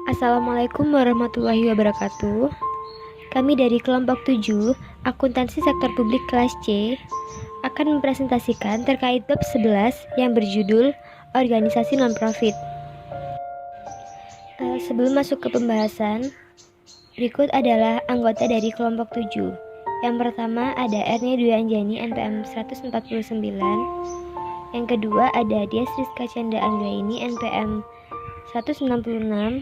Assalamualaikum warahmatullahi wabarakatuh. Kami dari kelompok 7, Akuntansi Sektor Publik kelas C, akan mempresentasikan terkait bab 11 yang berjudul Organisasi Non-Profit. Sebelum masuk ke pembahasan, berikut adalah anggota dari kelompok 7. Yang pertama ada Ernia Dwi Anjani NPM 149. Yang kedua ada Dias Rizka Chandra Anggraini NPM 196.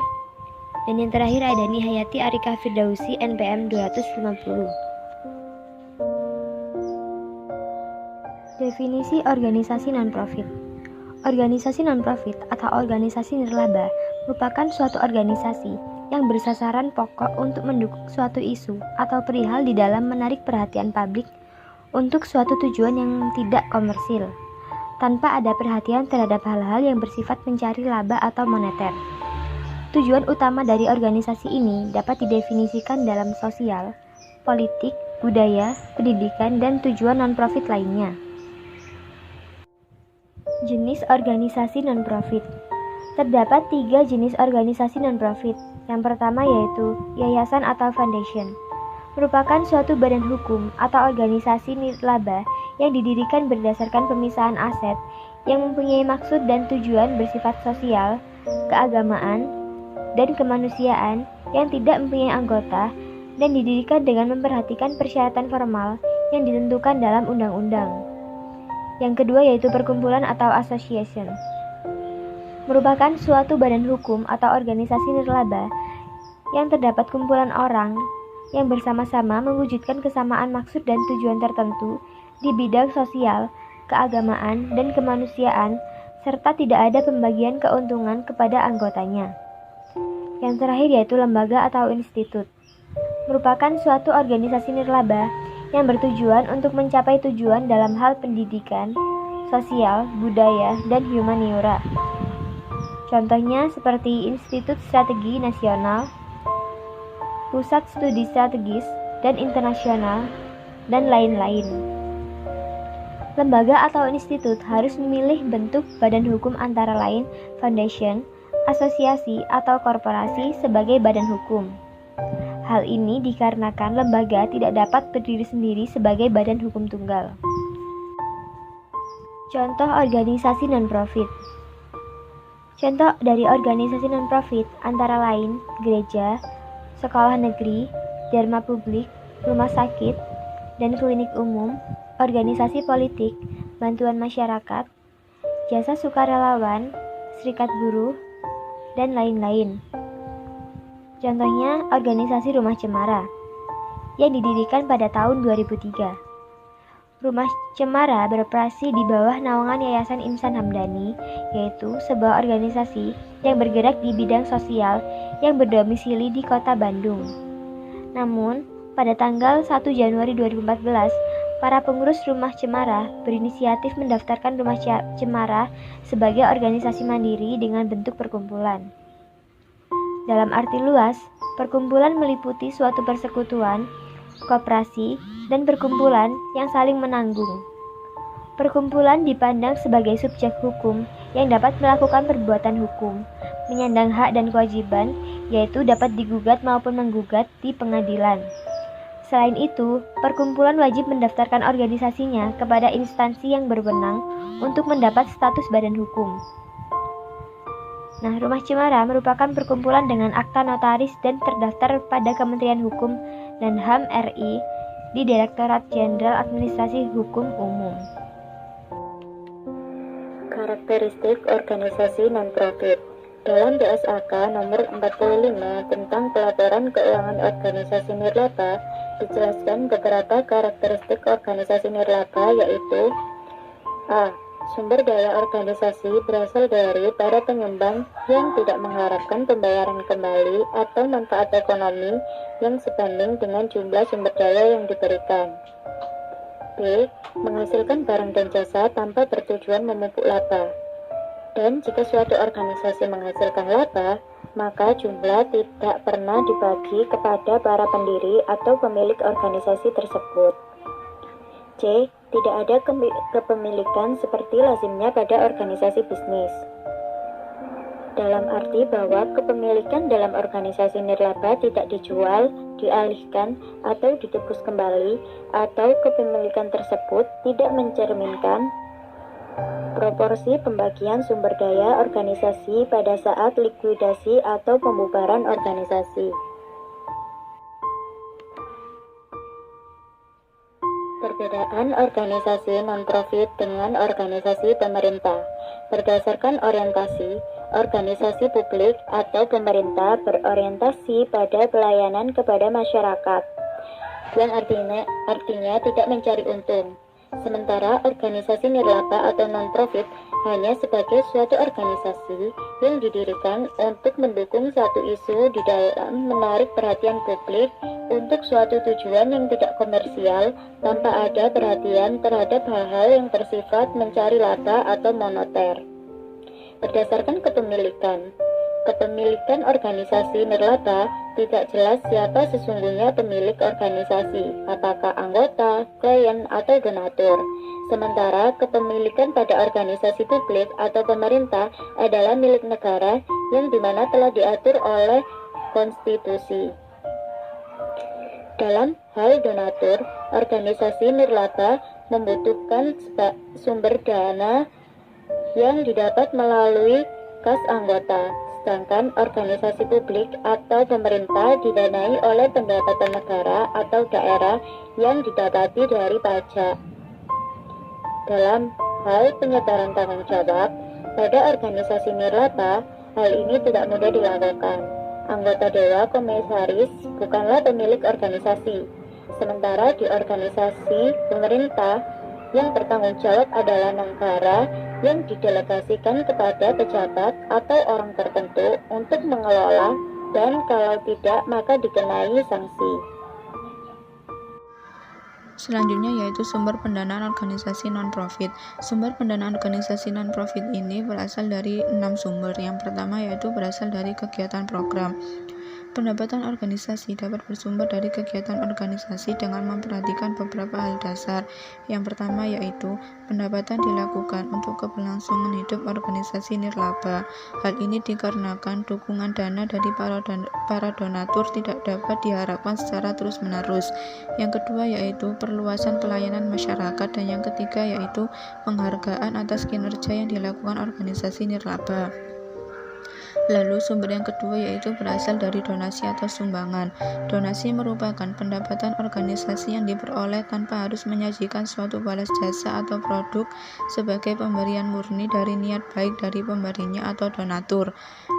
Dan yang terakhir ada Nihayati Arika Firdausi NPM 250. Definisi organisasi non-profit. Organisasi non-profit atau organisasi nirlaba merupakan suatu organisasi yang bersasaran pokok untuk mendukung suatu isu atau perihal di dalam menarik perhatian publik untuk suatu tujuan yang tidak komersil, tanpa ada perhatian terhadap hal-hal yang bersifat mencari laba atau moneter. Tujuan utama dari organisasi ini dapat didefinisikan dalam sosial, politik, budaya, pendidikan, dan tujuan non-profit lainnya. Jenis organisasi non-profit. Terdapat 3 jenis organisasi non-profit. Yang pertama yaitu yayasan atau foundation. Merupakan suatu badan hukum atau organisasi nirlaba yang didirikan berdasarkan pemisahan aset yang mempunyai maksud dan tujuan bersifat sosial, keagamaan, dan kemanusiaan yang tidak mempunyai anggota dan didirikan dengan memperhatikan persyaratan formal yang ditentukan dalam undang-undang. Yang kedua yaitu perkumpulan atau association. Merupakan suatu badan hukum atau organisasi nirlaba yang terdapat kumpulan orang yang bersama-sama mewujudkan kesamaan maksud dan tujuan tertentu di bidang sosial, keagamaan, dan kemanusiaan serta tidak ada pembagian keuntungan kepada anggotanya. Yang terakhir yaitu lembaga atau institut. Merupakan suatu organisasi nirlaba yang bertujuan untuk mencapai tujuan dalam hal pendidikan, sosial, budaya, dan humaniora. Contohnya seperti Institut Strategi Nasional, Pusat Studi Strategis dan Internasional, dan lain-lain. Lembaga atau institut harus memilih bentuk badan hukum antara lain foundation, asosiasi atau korporasi sebagai badan hukum. Hal ini dikarenakan lembaga tidak dapat berdiri sendiri sebagai badan hukum tunggal. Contoh organisasi non-profit. Contoh dari organisasi non-profit antara lain gereja, sekolah negeri, dharma publik, rumah sakit, dan klinik umum, organisasi politik, bantuan masyarakat, jasa sukarelawan, serikat buruh, dan lain-lain. Contohnya organisasi Rumah Cemara yang didirikan pada tahun 2003. Rumah Cemara beroperasi di bawah naungan Yayasan Insan Hamdani, yaitu sebuah organisasi yang bergerak di bidang sosial yang berdomisili di Kota Bandung. Namun, pada tanggal 1 Januari 2014, para pengurus Rumah Cemara berinisiatif mendaftarkan Rumah Cemara sebagai organisasi mandiri dengan bentuk perkumpulan. Dalam arti luas, perkumpulan meliputi suatu persekutuan, koperasi, dan perkumpulan yang saling menanggung. Perkumpulan dipandang sebagai subjek hukum yang dapat melakukan perbuatan hukum, menyandang hak dan kewajiban, yaitu dapat digugat maupun menggugat di pengadilan. Selain itu, perkumpulan wajib mendaftarkan organisasinya kepada instansi yang berwenang untuk mendapat status badan hukum. Nah, Rumah Cemara merupakan perkumpulan dengan akta notaris dan terdaftar pada Kementerian Hukum dan HAM RI di Direktorat Jenderal Administrasi Hukum Umum. Karakteristik organisasi non-profit. Dalam DSAK nomor 45 tentang pelaporan keuangan organisasi nirlaba, dijelaskan beberapa karakteristik organisasi nirlaba yaitu A. Sumber daya organisasi berasal dari para penyumbang yang tidak mengharapkan pembayaran kembali atau manfaat ekonomi yang sebanding dengan jumlah sumber daya yang diberikan. B. Menghasilkan barang dan jasa tanpa bertujuan memupuk laba. Dan jika suatu organisasi menghasilkan laba, maka jumlah tidak pernah dibagi kepada para pendiri atau pemilik organisasi tersebut. C. Tidak ada kepemilikan seperti lazimnya pada organisasi bisnis. dalam arti bahwa kepemilikan dalam organisasi nirlaba tidak dijual, dialihkan, atau ditebus kembali, atau kepemilikan tersebut tidak mencerminkan proporsi pembagian sumber daya organisasi pada saat likuidasi atau pembubaran organisasi. Perbedaan organisasi non-profit dengan organisasi pemerintah. Berdasarkan orientasi, organisasi publik atau pemerintah berorientasi pada pelayanan kepada masyarakat, yang artinya tidak mencari untung. Sementara organisasi nirlaba atau non-profit hanya sebagai suatu organisasi yang didirikan untuk mendukung satu isu di dalam menarik perhatian publik untuk suatu tujuan yang tidak komersial tanpa ada perhatian terhadap hal-hal yang bersifat mencari laba atau moneter. Berdasarkan kepemilikan organisasi nirlaba tidak jelas siapa sesungguhnya pemilik organisasi, apakah anggota, klien, atau donatur. Sementara kepemilikan pada organisasi publik atau pemerintah adalah milik negara yang dimana telah diatur oleh konstitusi. Dalam hal donatur, organisasi nirlaba membutuhkan sumber dana yang didapat melalui kas anggota, sedangkan organisasi publik atau pemerintah didanai oleh pendapatan negara atau daerah yang didapati dari pajak. Dalam hal penyebaran tanggung jawab, pada organisasi nirlaba, hal ini tidak mudah dilakukan. Anggota dewan komisaris bukanlah pemilik organisasi, sementara di organisasi pemerintah, yang bertanggung jawab adalah negara yang didelegasikan kepada pejabat atau orang tertentu untuk mengelola, dan kalau tidak maka dikenai sanksi. Selanjutnya yaitu sumber pendanaan organisasi non-profit. Sumber pendanaan organisasi non-profit ini berasal dari 6 sumber. Yang pertama yaitu berasal dari kegiatan program. Pendapatan organisasi dapat bersumber dari kegiatan organisasi dengan memperhatikan beberapa hal dasar. Yang pertama yaitu pendapatan dilakukan untuk keberlangsungan hidup organisasi nirlaba. Hal ini dikarenakan dukungan dana dari para donatur tidak dapat diharapkan secara terus-menerus. Yang kedua yaitu perluasan pelayanan masyarakat, dan yang ketiga yaitu penghargaan atas kinerja yang dilakukan organisasi nirlaba. Lalu sumber yang kedua yaitu berasal dari donasi atau sumbangan. Donasi merupakan pendapatan organisasi yang diperoleh tanpa harus menyajikan suatu balas jasa atau produk sebagai pemberian murni dari niat baik dari pemberinya atau donatur.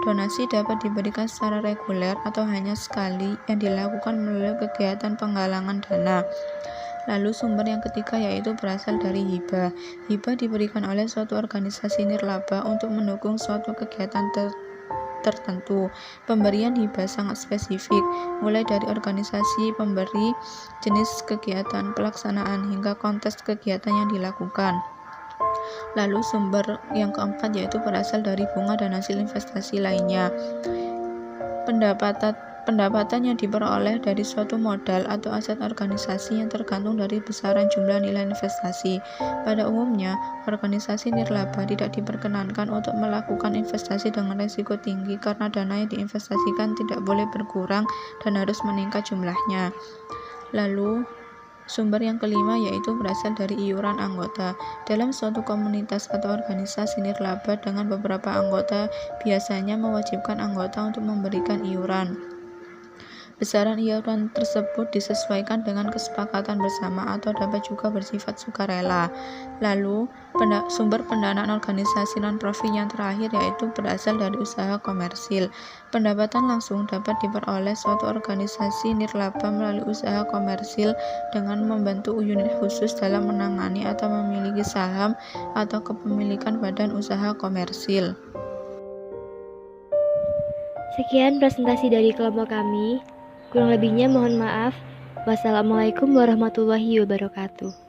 Donasi dapat diberikan secara reguler atau hanya sekali yang dilakukan melalui kegiatan penggalangan dana. Lalu sumber yang ketiga yaitu berasal dari hibah. Hibah diberikan oleh suatu organisasi nirlaba untuk mendukung suatu kegiatan tertentu. Pemberian hibah sangat spesifik, mulai dari organisasi pemberi, jenis kegiatan pelaksanaan, hingga konteks kegiatan yang dilakukan. Lalu sumber yang keempat yaitu berasal dari bunga dan hasil investasi lainnya. Pendapatan yang diperoleh dari suatu modal atau aset organisasi yang tergantung dari besaran jumlah nilai investasi. Pada umumnya, organisasi nirlaba tidak diperkenankan untuk melakukan investasi dengan risiko tinggi karena dana yang diinvestasikan tidak boleh berkurang dan harus meningkat jumlahnya. Lalu, sumber yang kelima yaitu berasal dari iuran anggota. Dalam suatu komunitas atau organisasi nirlaba dengan beberapa anggota biasanya mewajibkan anggota untuk memberikan iuran. Besaran iuran tersebut disesuaikan dengan kesepakatan bersama atau dapat juga bersifat sukarela. Lalu, sumber pendanaan organisasi non-profit yang terakhir yaitu berasal dari usaha komersil. Pendapatan langsung dapat diperoleh suatu organisasi nirlaba melalui usaha komersil dengan membentuk unit khusus dalam menangani atau memiliki saham atau kepemilikan badan usaha komersil. Sekian presentasi dari kelompok kami. Kurang lebihnya mohon maaf. Wassalamualaikum warahmatullahi wabarakatuh.